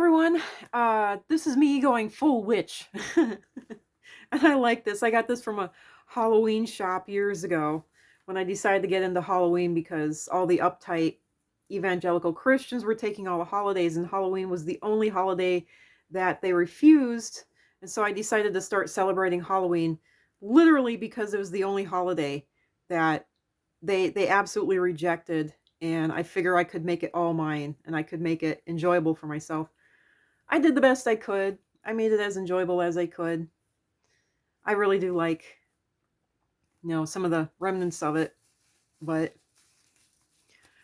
everyone. This is me going full witch. And I like this. I got this from a Halloween shop years ago when I decided to get into Halloween because all the uptight evangelical Christians were taking all the holidays, and Halloween was the only holiday that they refused. And so I decided to start celebrating Halloween literally because it was the only holiday that they absolutely rejected, and I figure I could make it all mine and I could make it enjoyable for myself. I did the best I could. I made it as enjoyable as I could. I really do like, some of the remnants of it. But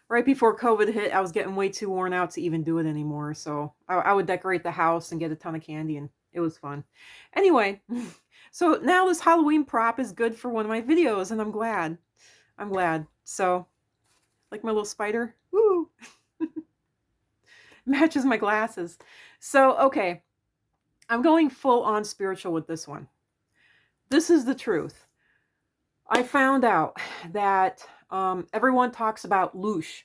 right before COVID hit, I was getting way too worn out to even do it anymore. So I would decorate the house and get a ton of candy, and it was fun. Anyway, so now this Halloween prop is good for one of my videos, and I'm glad. I'm glad. So, like my little spider. Woo! Matches my glasses. So, okay. I'm going full on spiritual with this one. This is the truth. I found out that everyone talks about loosh.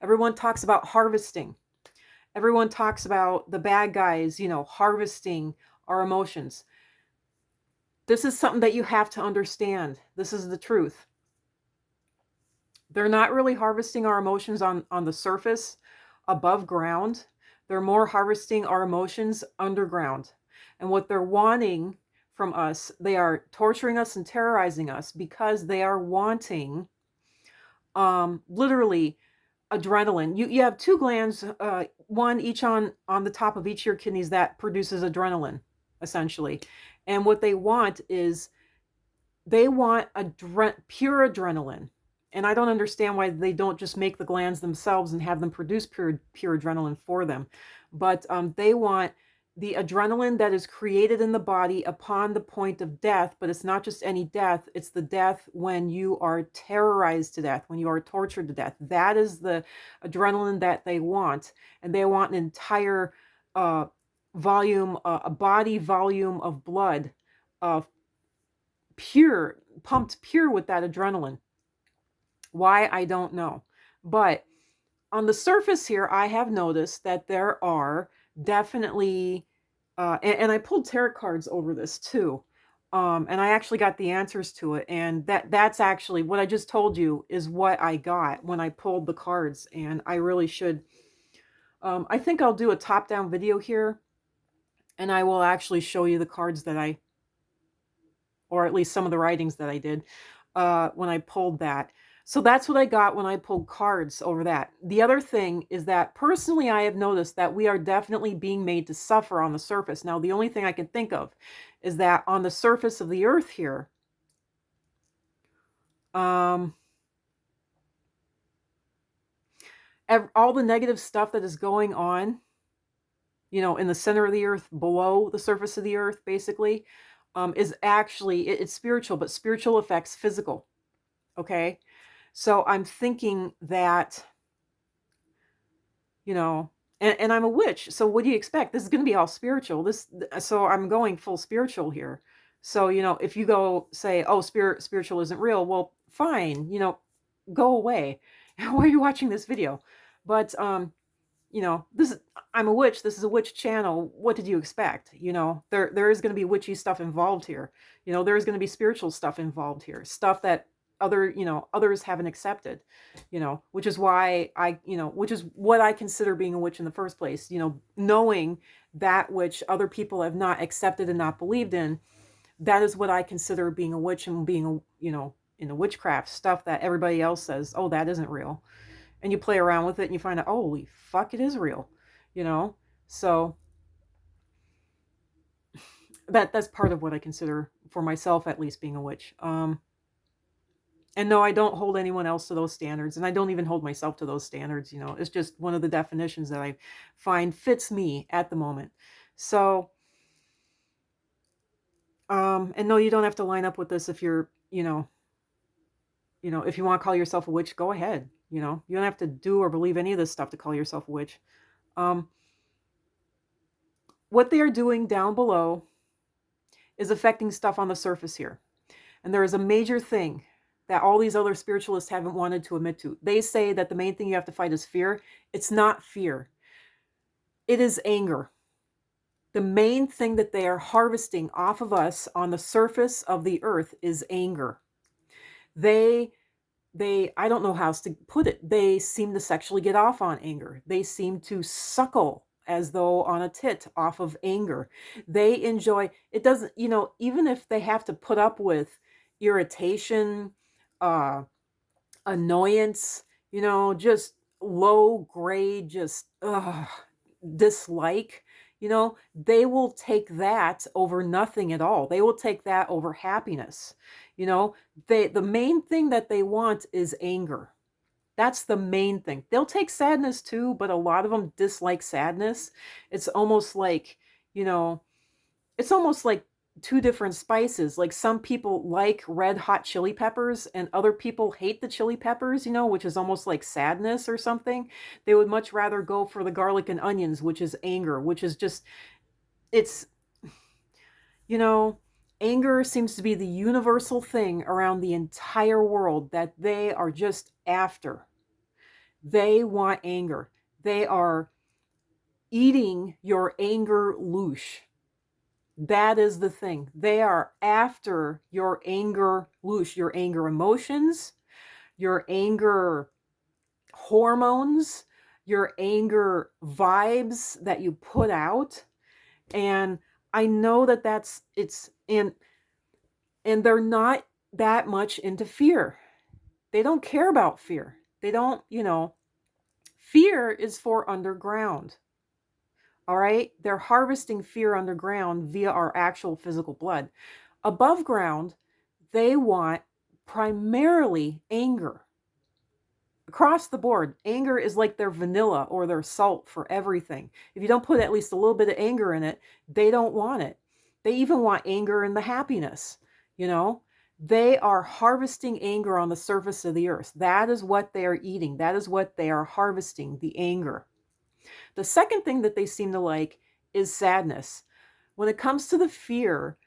Everyone talks about harvesting. Everyone talks about the bad guys, harvesting our emotions. This is something that you have to understand. This is the truth. They're not really harvesting our emotions on the surface, above ground. They're more harvesting our emotions underground. And what they're wanting from us, they are torturing us and terrorizing us because they are wanting literally adrenaline. You have two glands, one each on the top of each of your kidneys that produces adrenaline, essentially. And what they want is they want pure adrenaline. And I don't understand why they don't just make the glands themselves and have them produce pure adrenaline for them. But they want the adrenaline that is created in the body upon the point of death. But it's not just any death. It's the death when you are terrorized to death, when you are tortured to death. That is the adrenaline that they want. And they want an entire volume, a body volume of blood, pumped pure with that adrenaline. Why, I don't know. But on the surface here, I have noticed that there are definitely, and I pulled tarot cards over this too. And I actually got the answers to it. And that's actually what I just told you is what I got when I pulled the cards. And I really should, I think I'll do a top-down video here. And I will actually show you the cards that or at least some of the writings that I did when I pulled that. So that's what I got when I pulled cards over that. The other thing is that personally, I have noticed that we are definitely being made to suffer on the surface. Now, the only thing I can think of is that on the surface of the earth here, all the negative stuff that is going on, in the center of the earth, below the surface of the earth, basically, is actually, it's spiritual, but spiritual affects physical. Okay? So I'm thinking that, and I'm a witch. So what do you expect? This is going to be all spiritual. So I'm going full spiritual here. So, if you go say, oh, spiritual isn't real, well, fine, go away. Why are you watching this video? But, I'm a witch. This is a witch channel. What did you expect? There is going to be witchy stuff involved here. There is going to be spiritual stuff involved here. Stuff that others haven't accepted, which is why which is what I consider being a witch in the first place, knowing that which other people have not accepted and not believed in. That is what I consider being a witch, and being in the witchcraft stuff that everybody else says, oh, that isn't real. And you play around with it and you find out, oh, holy fuck, it is real, so that's part of what I consider, for myself at least, being a witch. And no, I don't hold anyone else to those standards, and I don't even hold myself to those standards. It's just one of the definitions that I find fits me at the moment. So, and no, you don't have to line up with this if you're, if you want to call yourself a witch, go ahead. You don't have to do or believe any of this stuff to call yourself a witch. What they are doing down below is affecting stuff on the surface here. And there is a major thing that all these other spiritualists haven't wanted to admit to. They say that the main thing you have to fight is fear. It's not fear. It is anger. The main thing that they are harvesting off of us on the surface of the earth is anger. They I don't know how else to put it. They seem to sexually get off on anger. They seem to suckle as though on a tit off of anger. They enjoy it. Doesn't, even if they have to put up with irritation, uh annoyance, just low grade, just dislike, they will take that over nothing at all. They will take that over happiness. You know, the main thing that they want is anger. That's the main thing. They'll take sadness too, but a lot of them dislike sadness. It's almost like, you know, it's almost like two different spices. Like some people like red hot chili peppers and other people hate the chili peppers, which is almost like sadness or something. They would much rather go for the garlic and onions, which is anger, which is just, it's, you know, anger seems to be the universal thing around the entire world that they are just after. They want anger. They are eating your anger loosh. That is the thing. They are after your anger loosh, your anger emotions, your anger hormones, your anger vibes that you put out. And I know that and they're not that much into fear. They don't care about fear. They don't, fear is for underground. All right? They're harvesting fear underground via our actual physical blood. Above ground, they want primarily anger. Across the board, anger is like their vanilla or their salt for everything. If you don't put at least a little bit of anger in it, they don't want it. They even want anger in the happiness, you know? They are harvesting anger on the surface of the earth. That is what they are eating. That is what they are harvesting, the anger. The second thing that they seem to like is sadness. When it comes to the fear,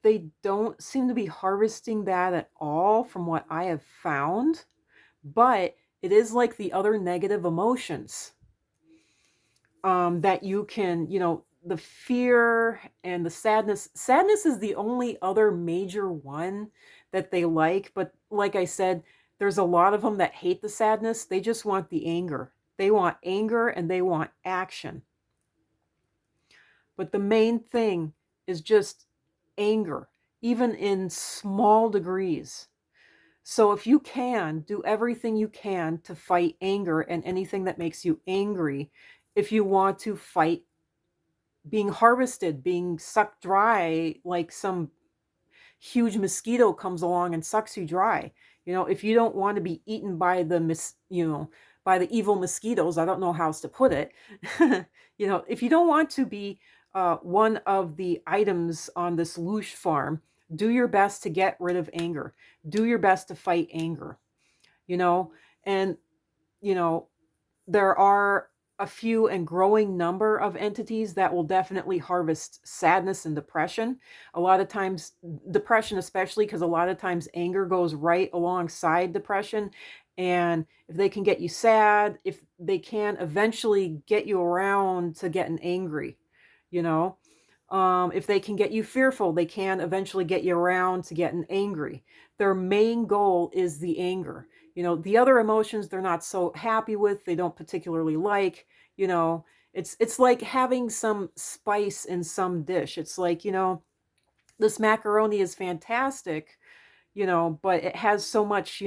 they don't seem to be harvesting that at all from what I have found, but it is like the other negative emotions that you can, the fear and the sadness. Sadness is the only other major one that they like, but like I said, there's a lot of them that hate the sadness. They just want the anger. They want anger and they want action. But the main thing is just anger, even in small degrees. So if you can, do everything you can to fight anger and anything that makes you angry. If you want to fight being harvested, being sucked dry, like some huge mosquito comes along and sucks you dry. If you don't want to be eaten by by the evil mosquitoes, I don't know how else to put it. If you don't want to be one of the items on this loosh farm, do your best to get rid of anger. Do your best to fight anger, and, you know, there are a few and growing number of entities that will definitely harvest sadness and depression. A lot of times, depression especially, because a lot of times anger goes right alongside depression. And if they can get you sad, if they can eventually get you around to getting angry, you know, if they can get you fearful, they can eventually get you around to getting angry. Their main goal is the anger. The other emotions they're not so happy with, they don't particularly like, it's like having some spice in some dish. It's like, this macaroni is fantastic, but it has so much,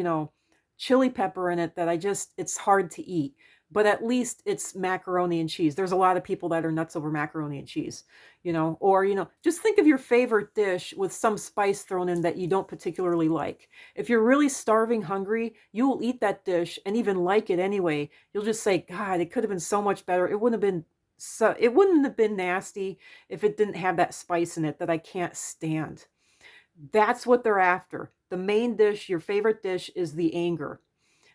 chili pepper in it that it's hard to eat. But at least it's macaroni and cheese. There's a lot of people that are nuts over macaroni and cheese, or, just think of your favorite dish with some spice thrown in that you don't particularly like. If you're really starving hungry, you will eat that dish and even like it anyway. You'll just say, God, it could have been so much better. It wouldn't have been nasty if it didn't have that spice in it that I can't stand. That's what they're after. The main dish, your favorite dish, is the anger.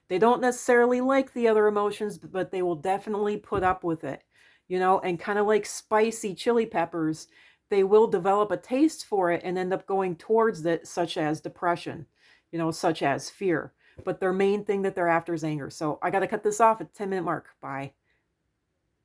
They don't necessarily like the other emotions, but they will definitely put up with it, and kind of like spicy chili peppers, they will develop a taste for it and end up going towards it, such as depression, such as fear. But their main thing that they're after is anger. So I got to cut this off at the 10-minute mark. Bye.